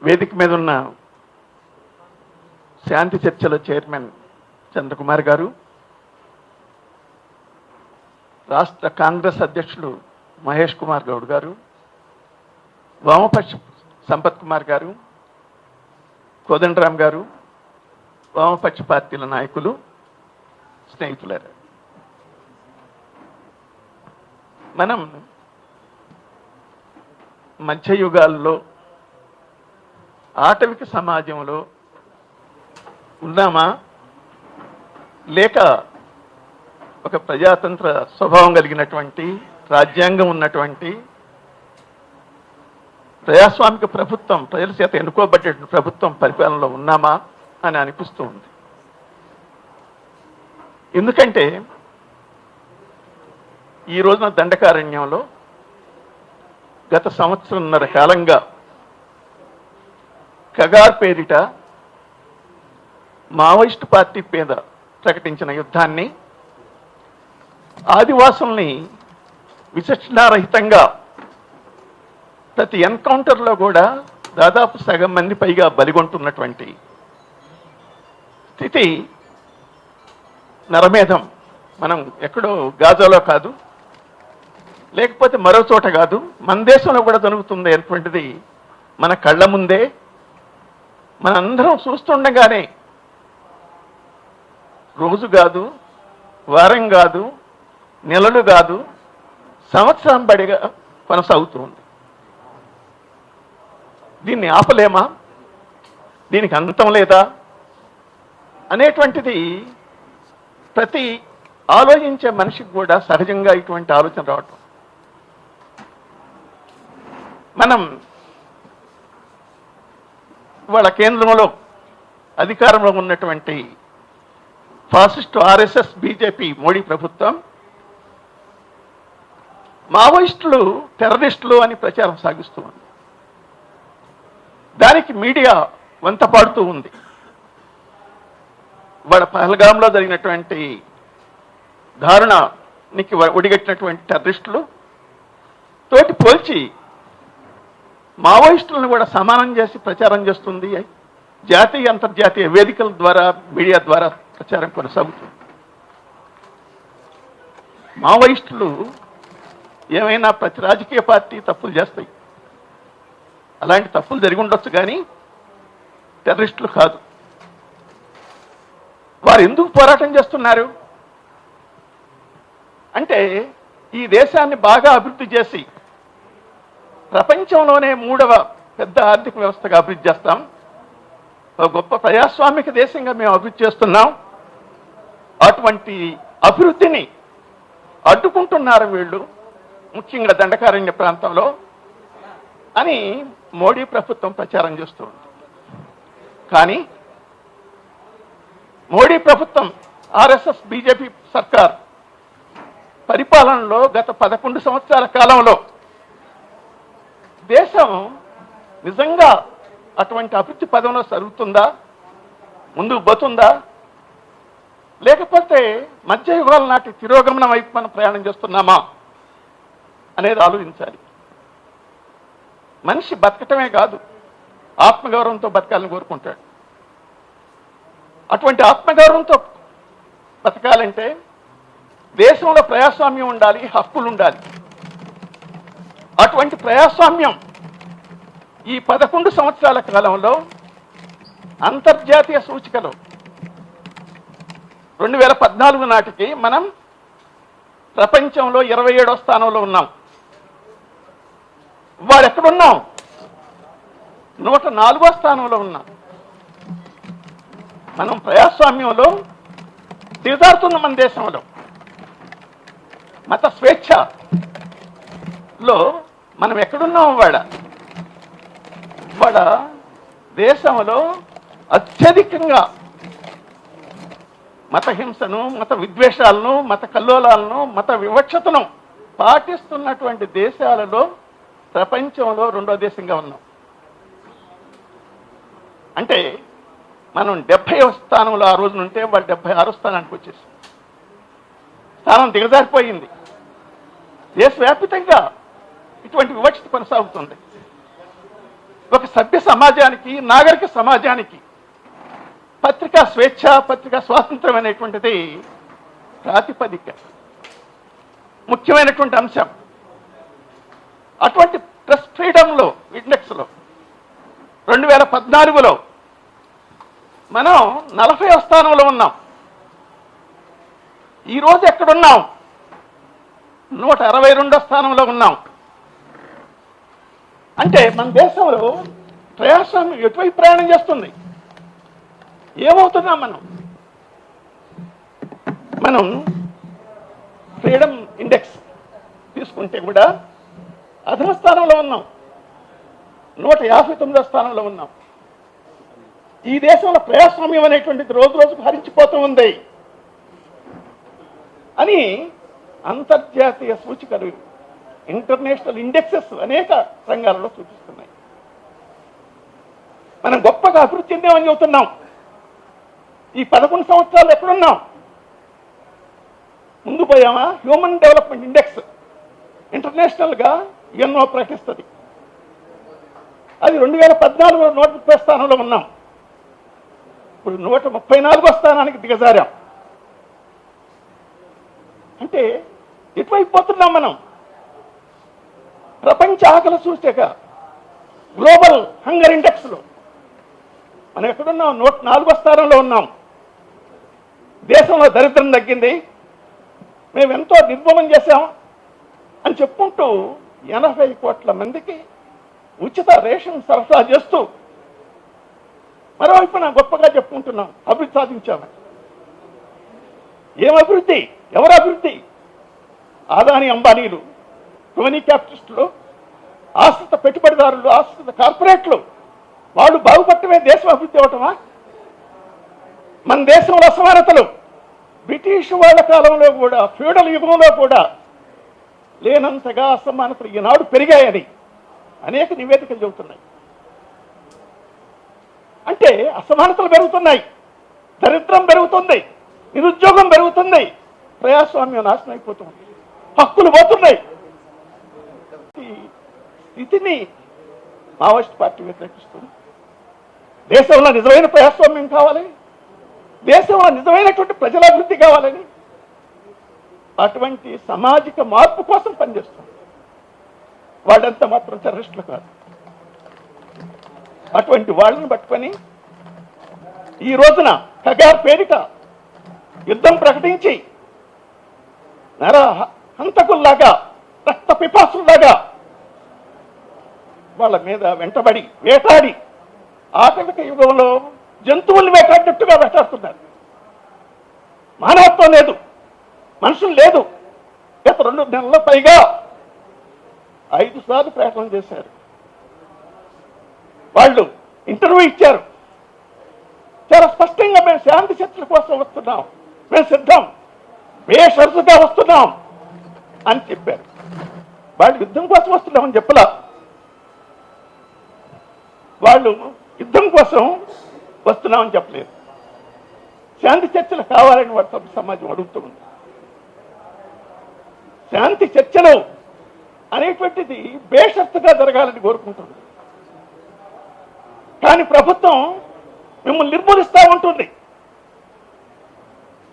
వేదిక మీద ఉన్న శాంతి చర్చల చైర్మన్ చంద్రకుమార్ గారు, రాష్ట్ర కాంగ్రెస్ అధ్యక్షులు మహేష్ కుమార్ గౌడ్ గారు, వామపక్ష సంపత్ కుమార్ గారు, కోదండరామ్ గారు, వామపక్ష పార్టీల నాయకులు, స్నేహితులారు, మనం మధ్యయుగాల్లో ఆటవిక సమాజంలో ఉన్నామా, లేక ఒక ప్రజాతంత్ర స్వభావం కలిగినటువంటి రాజ్యాంగం ఉన్నటువంటి ప్రజాస్వామిక ప్రభుత్వం, ప్రజల చేత ఎన్నుకోబడ్డ ప్రభుత్వం పరిపాలనలో ఉన్నామా అని అనిపిస్తూ ఉంది. ఎందుకంటే ఈ రోజున దండకారణ్యంలో గత సంవత్సరంన్నర కాలంగా కగార్ పేరిట మావోయిస్టు పార్టీ మీద ప్రకటించిన యుద్ధాన్ని, ఆదివాసుల్ని విచక్షణారహితంగా ప్రతి ఎన్కౌంటర్లో కూడా దాదాపు సగం మంది పైగా బలిగొంటున్నటువంటి స్థితి నరమేధం మనం ఎక్కడో గాజాలో కాదు, లేకపోతే మరో చోట కాదు, మన దేశంలో కూడా జరుగుతుంది అనేటువంటిది మన కళ్ళ ముందే మనందరం చూస్తుండగానే రోజు కాదు, వారం కాదు, నెలలు కాదు, సంవత్సరం బడిగా కొనసాగుతూ ఉంది. దీన్ని ఆపలేమా, దీనికి అంతం లేదా అనేటువంటిది ప్రతి ఆలోచించే మనిషికి కూడా సహజంగా ఇటువంటి ఆలోచన రావటం. మనం వాళ్ళ కేంద్రంలో అధికారంలో ఉన్నటువంటి ఫాసిస్టు ఆర్ఎస్ఎస్ బీజేపీ మోడీ ప్రభుత్వం మావోయిస్టులు టెర్రరిస్టులు అని ప్రచారం సాగిస్తూ ఉంది. దానికి మీడియా వంత పాడుతూ ఉంది. వాళ్ళ పహల్గాంలో జరిగినటువంటి దారుణానికి ఒడిగట్టినటువంటి టెర్రరిస్టులు తోటి పోల్చి మావోయిస్టులను కూడా సమానం చేసి ప్రచారం చేస్తుంది. జాతీయ అంతర్జాతీయ వేదికల ద్వారా, మీడియా ద్వారా ప్రచారం కొనసాగుతుంది. మావోయిస్టులు ఏమైనా ప్రతి రాజకీయ పార్టీ తప్పులు చేస్తాయి, అలాంటి తప్పులు జరిగి ఉండొచ్చు, కానీ టెర్రరిస్టులు కాదు. వారు ఎందుకు పోరాటం చేస్తున్నారు అంటే, ఈ దేశాన్ని బాగా అభివృద్ధి చేసి ప్రపంచంలోనే 3వ పెద్ద ఆర్థిక వ్యవస్థగా అభివృద్ధి చేస్తాం, ఒక గొప్ప ప్రజాస్వామిక దేశంగా మేము అభివృద్ధి చేస్తున్నాం, అటువంటి అభివృద్ధిని అడ్డుకుంటున్నారు వీళ్ళు, ముఖ్యంగా దండకారణ్య ప్రాంతంలో అని మోడీ ప్రభుత్వం ప్రచారం చేస్తుంది. కానీ మోడీ ప్రభుత్వం, ఆర్ఎస్ఎస్ బీజేపీ సర్కార్ పరిపాలనలో గత 11 సంవత్సరాల కాలంలో దేశం నిజంగా అటువంటి అభివృద్ధి పదంలో జరుగుతుందా, ముందుకు పోతుందా, లేకపోతే మధ్యయుగాల నాటి తిరోగమనం వైపు మనం ప్రయాణం చేస్తున్నామా అనేది ఆలోచించాలి. మనిషి బతకటమే కాదు, ఆత్మగౌరవంతో బతకాలని కోరుకుంటాడు. అటువంటి ఆత్మగౌరవంతో బతకాలంటే దేశంలో ప్రజాస్వామ్యం ఉండాలి, హక్కులు ఉండాలి. అటువంటి ప్రజాస్వామ్యం ఈ 11 సంవత్సరాల కాలంలో అంతర్జాతీయ సూచికలో 2014 నాటికి మనం ప్రపంచంలో 27వ స్థానంలో ఉన్నాం. వాడు ఎక్కడున్నాం? 104వ స్థానంలో ఉన్నాం. మనం ప్రజాస్వామ్యంలో దిగజారుతున్న మన దేశంలో. మత స్వేచ్ఛలో మనం ఎక్కడున్నాం? వాడ దేశంలో అత్యధికంగా మత హింసను, మత విద్వేషాలను, మత కల్లోలాలను, మత వివక్షతను పాటిస్తున్నటువంటి దేశాలలో ప్రపంచంలో 2వ దేశంగా ఉన్నాం. అంటే మనం 70వ స్థానంలో ఆ రోజున ఉంటే వాళ్ళు 76వ స్థానానికి వచ్చేసి స్థానం దిగజారిపోయింది. దేశవ్యాప్తంగా ఇటువంటి వివక్షత కొనసాగుతుంది. ఒక సభ్య సమాజానికి, నాగరిక సమాజానికి పత్రికా స్వేచ్ఛ, పత్రికా స్వాతంత్రం అనేటువంటిది ప్రాతిపదిక, ముఖ్యమైనటువంటి అంశం. అటువంటి ప్రెస్ ఫ్రీడంలో ఇండెక్స్లో 2014లో మనం 40వ స్థానంలో ఉన్నాం. ఈరోజు ఎక్కడున్నాం? 162వ స్థానంలో ఉన్నాం. అంటే మన దేశంలో ప్రజాస్వామ్యం ఎటువైపు ప్రయాణం చేస్తుంది? ఏమవుతున్నాం మనం ఫ్రీడమ్ ఇండెక్స్ తీసుకుంటే కూడా అధమ స్థానంలో ఉన్నాం, 159వ స్థానంలో ఉన్నాం. ఈ దేశంలో ప్రజాస్వామ్యం అనేటువంటిది రోజు రోజుకు హరించిపోతూ ఉంది అని అంతర్జాతీయ సూచికలు, ఇంటర్నేషనల్ ఇండెక్సెస్ అనేక రంగాలలో సూచిస్తున్నాయి. మనం గొప్పగా అభివృద్ధి చెందామని చెబుతున్నాం. ఈ 11 సంవత్సరాలు ఎక్కడున్నాం? ముందు పోయామా? హ్యూమన్ డెవలప్మెంట్ ఇండెక్స్ ఇంటర్నేషనల్గా ఎన్నో ప్రకటిస్తుంది. అది 2014లో 130వ స్థానంలో ఉన్నాం. ఇప్పుడు 134వ స్థానానికి దిగజారాం. అంటే ఎటువైపు పోతున్నాం మనం? ప్రపంచ ఆకలి సూచిక గ్లోబల్ హంగర్ ఇండెక్స్లో మనం ఎక్కడున్నాం? 104వ స్థానంలో ఉన్నాం. దేశంలో దరిద్రం తగ్గింది, మేము ఎంతో నిర్మూలన చేశాం అని చెప్పుకుంటూ 80 కోట్ల మందికి ఉచిత రేషన్ సరఫరా చేస్తూ మరోవైపున గొప్పగా చెప్పుకుంటున్నాం అభివృద్ధి సాధించామని. ఏం అభివృద్ధి? ఎవరు అభివృద్ధి? ఆదాని అంబానీలు, టోనీ క్యాపిటలిస్టులు, ఆశ్రిత పెట్టుబడిదారులు, ఆశ్రిత కార్పొరేట్లు, వాళ్ళు బాగుపడటమే దేశం అభివృద్ధి అవటమా? మన దేశంలో అసమానతలు బ్రిటిష్ వాళ్ళ కాలంలో కూడా, ఫ్యూడల్ యుగంలో కూడా లేనంతగా అసమానతలు ఈనాడు పెరిగాయని అనేక నివేదికలు చెబుతున్నాయి. అంటే అసమానతలు పెరుగుతున్నాయి, దరిద్రం పెరుగుతుంది, నిరుద్యోగం పెరుగుతుంది, ప్రజాస్వామ్యం నాశనం అయిపోతుంది, హక్కులు పోతున్నాయి. ఈ స్థితిని మావోయిస్ట్ పార్టీ వ్యతిరేకిస్తుంది. దేశంలో నిజమైన ప్రజాస్వామ్యం కావాలి, దేశంలో నిజమైనటువంటి ప్రజలాభివృద్ధి కావాలని అటువంటి సామాజిక మార్పు కోసం పనిచేస్తుంది. వాళ్ళంతా మాత్రం టెర్రరిస్టులు కాదు. అటువంటి వాళ్ళని పట్టుకొని ఈ రోజున కగార్ పేరిట యుద్ధం ప్రకటించి నర హంతకుల్లాగా, రక్త పిపాసుల్లాగా వాళ్ళ మీద వెంటబడి వేటాడి ఆటవిక యుగంలో జంతువుల్ని వేటాడినట్టుగా వేటాడుతున్నారు. మానవత్వం లేదు, మనుషులు లేదు. గత 2 నెలల పైగా 5 సార్లు ప్రయత్నం చేశారు. వాళ్ళు ఇంటర్వ్యూ ఇచ్చారు. చాలా స్పష్టంగా మేము శాంతి చర్చల కోసం వస్తున్నాం, మేము సిద్ధం, బేషరతుగా వస్తున్నాం అని చెప్పారు. వాళ్ళు యుద్ధం కోసం వస్తున్నామని చెప్పలా. వాళ్ళు యుద్ధం కోసం వస్తున్నామని చెప్పలేదు. శాంతి చర్చలు కావాలని వాడు సభ్య సమాజం అడుగుతుంది. శాంతి చర్చలు అనేటువంటిది బేషరతుగా జరగాలని కోరుకుంటుంది. కానీ ప్రభుత్వం మిమ్మల్ని నిర్మూలిస్తూ ఉంటుంది.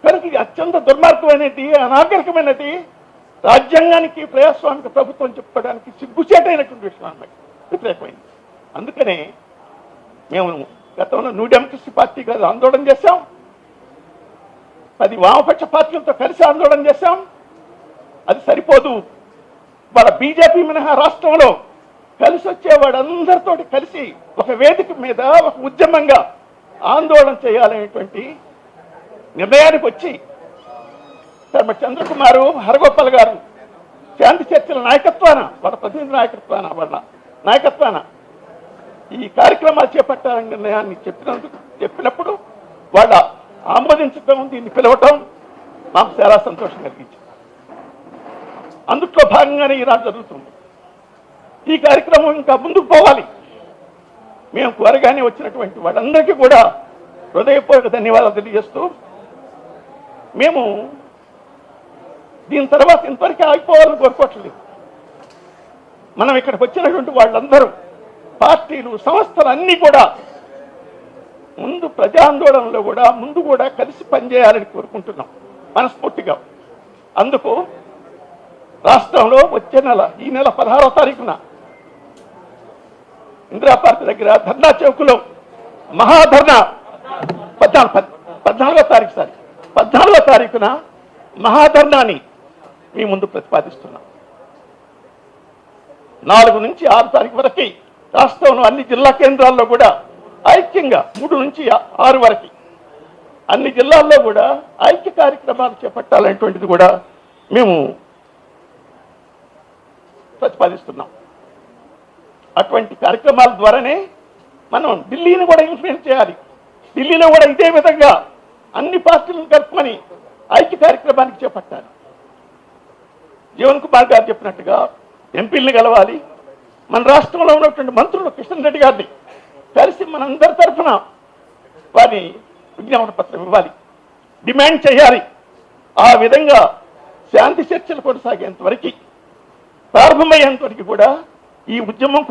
కనుక ఇది అత్యంత దుర్మార్గమైనది, అనాగరికమైనది, రాజ్యాంగానికి ప్రజాస్వామిక ప్రభుత్వం చెప్పడానికి సిగ్గుచేటైనటువంటి విషయం వ్యతిరేకమైంది. అందుకనే మేము గతంలో న్యూ డెమోక్రసీ పార్టీ గారు ఆందోళన చేశాం, 10 వామపక్ష పార్టీలతో కలిసి ఆందోళన చేశాం. అది సరిపోదు, వాళ్ళ బీజేపీ మినహా రాష్ట్రంలో కలిసి వచ్చేవాడందరితో కలిసి ఒక వేదిక మీద ఒక ఉద్యమంగా ఆందోళన చేయాలనేటువంటి నిర్ణయానికి వచ్చి ధర్మ చంద్రకుమారు, హరగోపాల్ గారు శాంతి చర్చల నాయకత్వాన, వాళ్ళ ప్రతినిధి నాయకత్వాన ఈ కార్యక్రమాలు చేపట్టాలనే నిర్ణయాన్ని చెప్పినప్పుడు వాళ్ళ ఆమోదించడం, దీన్ని పిలవటం మాకు చాలా సంతోషం కలిగించింది. అందుట్లో భాగంగానే ఈనాడు జరుగుతుంది. ఈ కార్యక్రమం ఇంకా ముందుకు పోవాలి. మేము కోరగానే వచ్చినటువంటి వాళ్ళందరికీ కూడా హృదయపూర్వక ధన్యవాదాలు తెలియజేస్తూ, మేము దీని తర్వాత ఇంతవరకు ఆగిపోవాలని కోరుకోవట్లేదు. మనం ఇక్కడికి వచ్చినటువంటి వాళ్ళందరూ పార్టీలు సంస్థలు అన్నీ కూడా ముందు ప్రజాందోళనలో కూడా ముందు కూడా కలిసి పనిచేయాలని కోరుకుంటున్నాం మనస్ఫూర్తిగా. అందుకు రాష్ట్రంలో వచ్చే నెల ఈ నెల 16వ తారీఖున ఇందిరా పార్క్ దగ్గర ధర్నా చౌక్లో మహాధర్నా 14వ తారీఖున మహాధర్నాని మీ ముందు ప్రతిపాదిస్తున్నాం. 4 నుంచి 6 తారీఖు వరకు రాష్ట్రంలో అన్ని జిల్లా కేంద్రాల్లో కూడా ఐక్యంగా 3 నుంచి 6 వరకు అన్ని జిల్లాల్లో కూడా ఐక్య కార్యక్రమాలు చేపట్టాలనేటువంటిది కూడా మేము ప్రతిపాదిస్తున్నాం. అటువంటి కార్యక్రమాల ద్వారానే మనం ఢిల్లీని కూడా ఇన్ఫ్లుయెన్స్ చేయాలి. ఢిల్లీలో కూడా ఇదే విధంగా అన్ని పార్టీలను కలుపుకొని ఐక్య కార్యక్రమానికి చేపట్టాలి. జీవన్ కుమార్ గారు చెప్పినట్టుగా ఎంపీలను కలవాలి. మన రాష్ట్రంలో ఉన్నటువంటి మంత్రులు కిషన్ రెడ్డి గారిని కలిసి మనందరి తరఫున వారి విజ్ఞాపన పత్రం ఇవ్వాలి, డిమాండ్ చేయాలి. ఆ విధంగా శాంతి చర్చలు కొనసాగేంత వరకు, ప్రారంభమయ్యేంత వరకు కూడా ఈ ఉద్యమం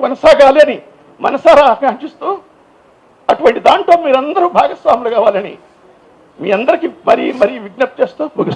కొనసాగాలి అని మనసారా ఆకాంక్షిస్తూ అటువంటి దాంట్లో మీరందరూ భాగస్వాములు కావాలని మీ అందరికీ మరీ విజ్ఞప్తి చేస్తూ ముగిస్తున్నాను.